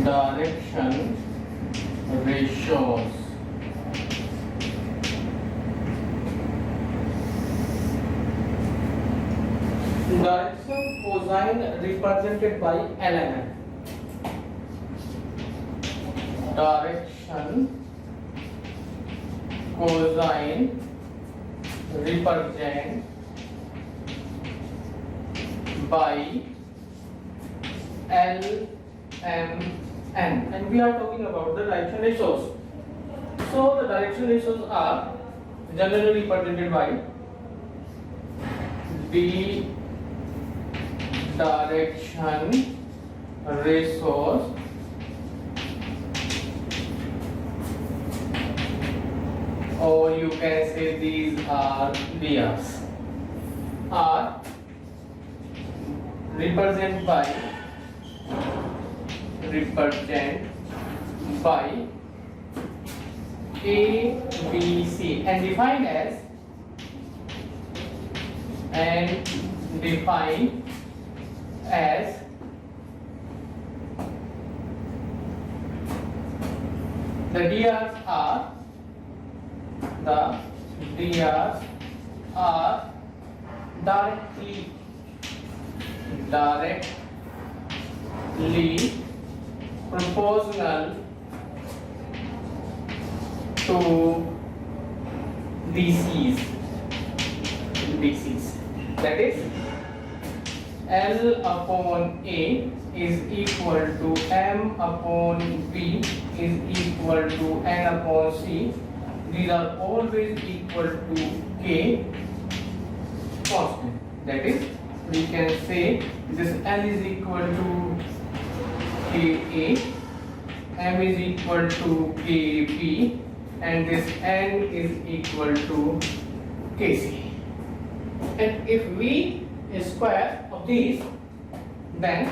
direction ratios. Direction cosine represented by ln. Direction cosine represented by ln, and we are talking about the direction ratios. So the direction ratios are generally represented by the direction ratios or you can say these are DRs are represented by A, B, C and defined as the DRs are directly proportional to DCs. That is, L upon A is equal to M upon B is equal to N upon C. These are always equal to K constant. That is, we can say this L is equal to KA, M is equal to KB, and this N is equal to KC. And if we square of these, then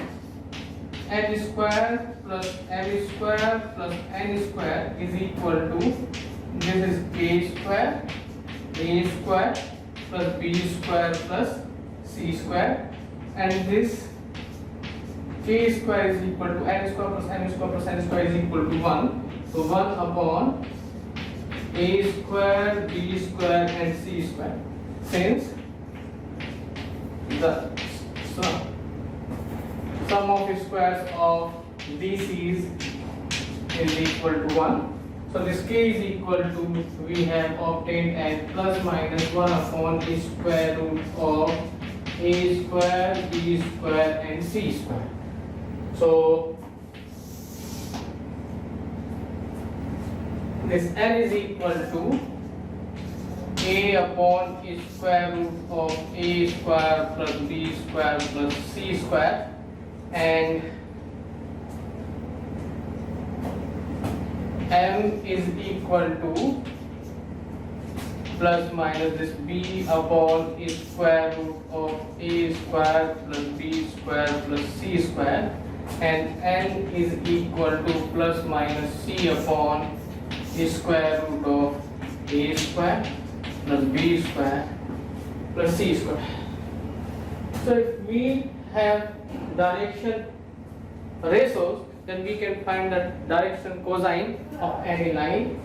L square plus M square plus N square is equal to, this is K square, A square plus B square plus C square, and this K square is equal to N square plus M square plus N square is equal to 1. So 1 upon A square, B square and C square. Since the sum of squares of DCs is equal to 1. So this K is equal to, we have obtained as plus minus 1 upon the square root of A square, B square and C square. So this N is equal to A upon square root of A square plus B square plus C square, and M is equal to plus minus this B upon square root of A square plus B square plus C square, and N is equal to plus minus C upon square root of A square plus B square plus C square. So if we have direction ratios, then we can find the direction cosine of any line,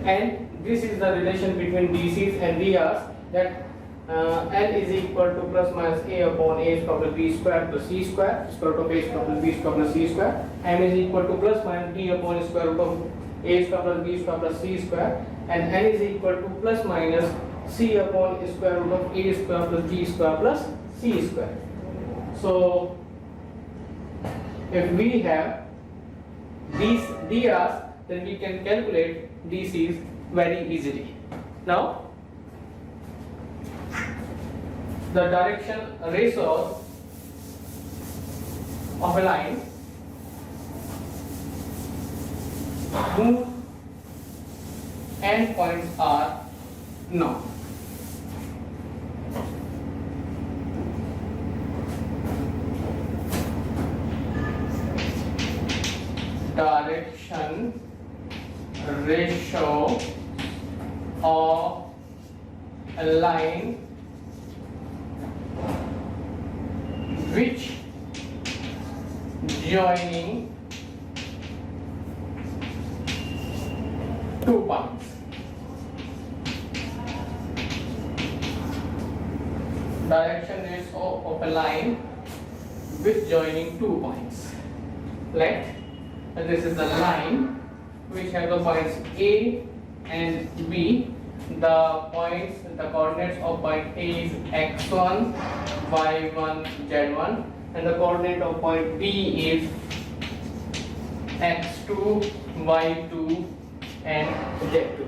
and this is the relation between DCs and DRs, that L is equal to plus minus A upon A square plus B square plus C square, square root of A square plus B square plus C square. M is equal to plus minus B upon square root of A square plus B square plus C square, and N is equal to plus minus C upon square root of A square plus B square plus C square. So if we have these DRs, then we can calculate DCs very easily. Now the direction ratios of a line whose endpoints are known. Direction ratio of a line which joining 2 points. Direction is of a line with joining 2 points. Let this is the line which have the points A and B. The coordinates of point A is x1, y1, z1, and the coordinate of point B is x2, y2, and z2.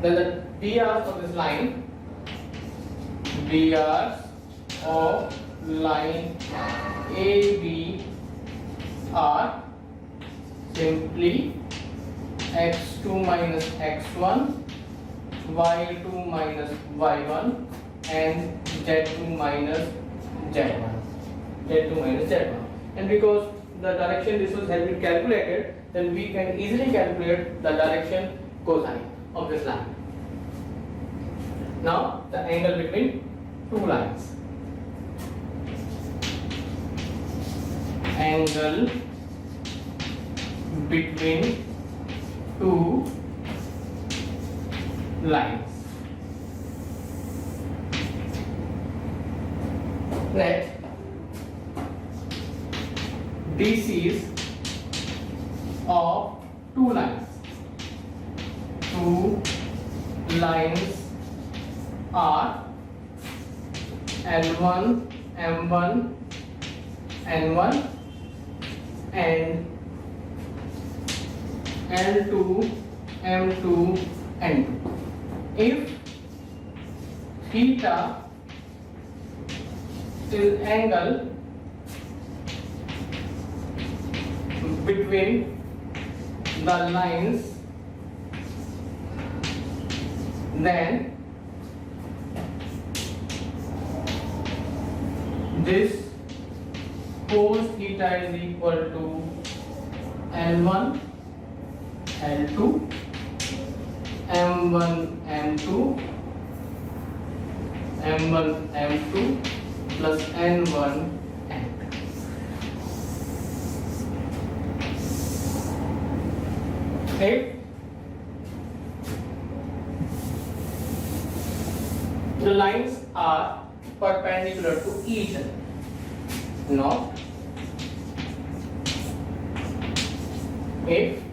Then the DRs of this line, DRs of line AB are simply x2 minus x1, y2 minus y1, and z2 minus z1. And because the direction distance has been calculated, then we can easily calculate the direction cosine of this line. Now the angle between two lines. Angle between two lines. Let DCs of two lines. Two lines are L1, M1, N1 and L2, M2, N2. If theta is angle between the lines, then this cos theta is equal to L1, L2, M1, M2, M1, M2 plus N1, N2. If the lines are perpendicular to each other, not if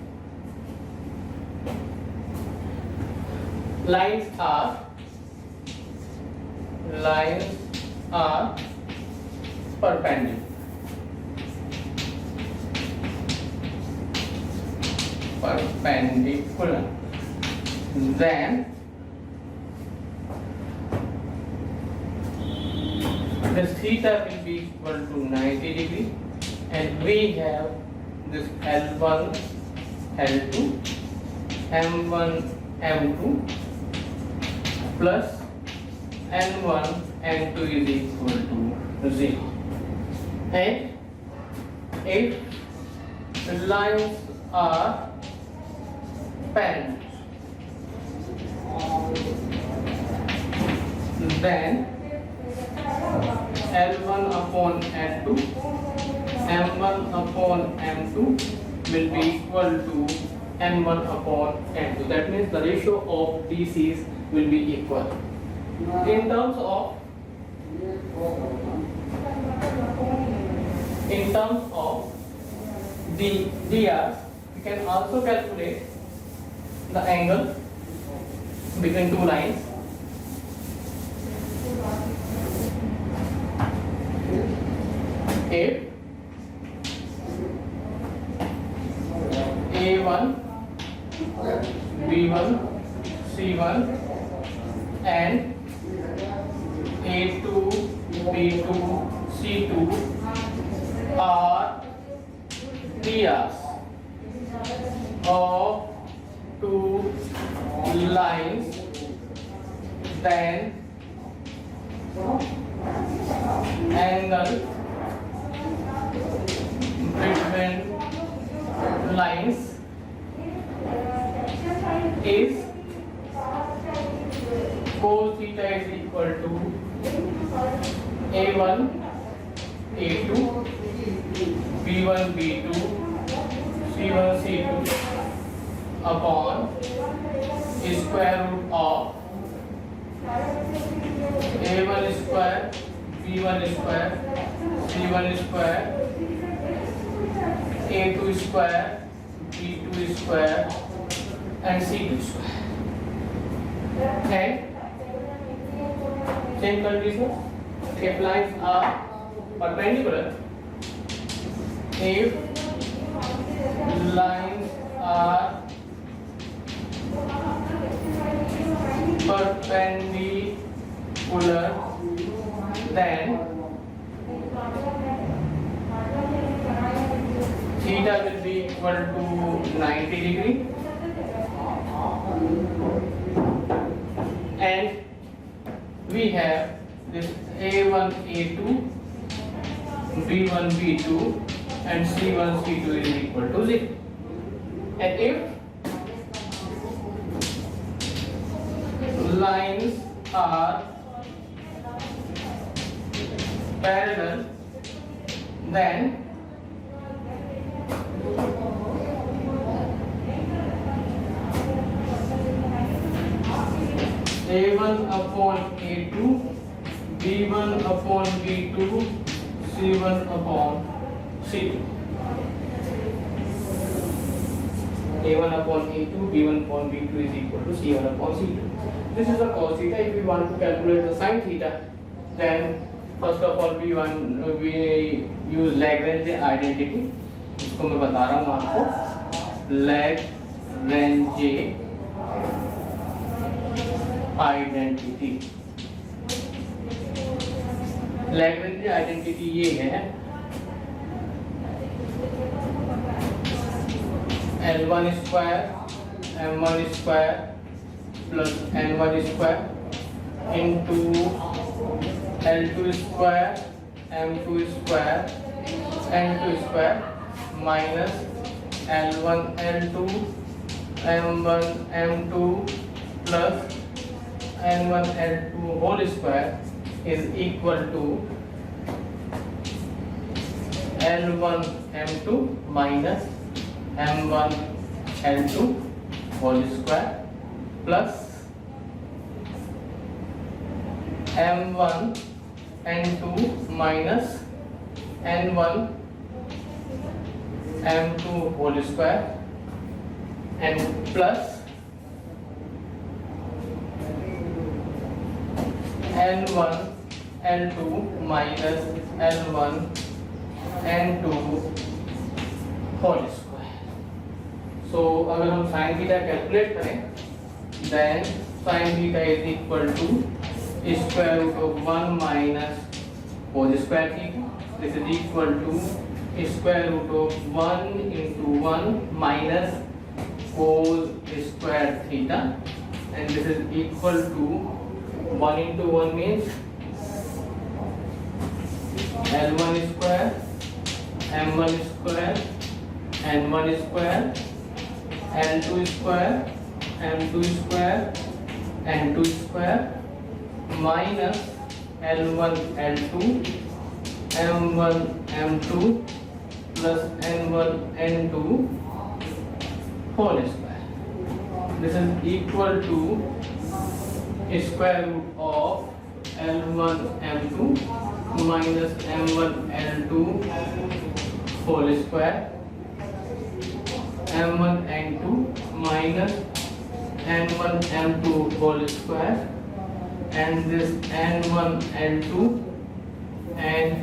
lines are perpendicular. Then this theta will be equal to 90 degree, and we have this L1, L2, M1, M2 plus N1, N2 is equal to 0. And if the lines are parallel, then L1 upon N2, M1 upon M2 will be equal to N1 upon N2. That means the ratio of DCs will be equal. In terms of the DRs, we can also calculate the angle between two lines. If A1, B1, C1 and A2, B2, C2 are DRs of two lines, then angle between lines is cos theta is equal to A1 A2 B1 B2 C1 C2 upon square root of A1 square B1 square C1 square A2 square B2 square and C2 square. And same condition if lines are perpendicular, if lines are perpendicular, then theta will be equal to 90 degree, and we have this A1 A2 B1 B2 and C1 C2 is equal to 0. And if lines are parallel, then A1 upon A2 B1 upon B2 C1 upon C2. A1 upon A2 B1 upon B2 is equal to C1 upon C2. This is the cos theta. If we want to calculate the sin theta, then first of all we use Lagrange identity. इसको मैं बता रहा हूँ आपको, Lagrange identity. Lagrange identity ये है L1 square M1 square plus N1 square into L2 square M2 square N2 square minus L1 L2 M1 M2 plus N1 L2 whole square is equal to L1 M2 minus M1 L2 whole square plus M1 N2 minus N1 M2 whole square and plus N1 L2 minus L1 N2 whole square. So अगर हम sin theta calculate करें, then sin theta is equal to square root of 1 minus cos square theta. This is equal to square root of 1 into 1 minus cos square theta, and this is equal to 1 into 1 means L1 square M1 square N1 square L2 square M2 square N2 square minus L1 L2 M1 M2 plus N1 N2 whole square. This is equal to square root of L1 M2 minus M1 L2 whole square, M1 N2 minus N1 M2 whole square, and this N1 L2 and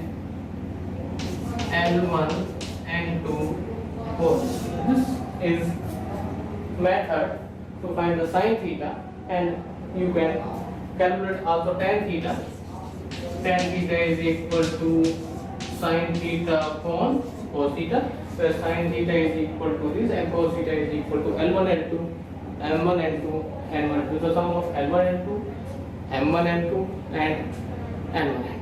L1 N2 whole square. This is method to find the sin theta, and you can calculate also tan theta. Tan theta is equal to sin theta upon cos theta, where sin theta is equal to this and cos theta is equal to L1 L2 M1 N2 N1 N2. So sum of L1 N2 M1 N2 and N1 N2.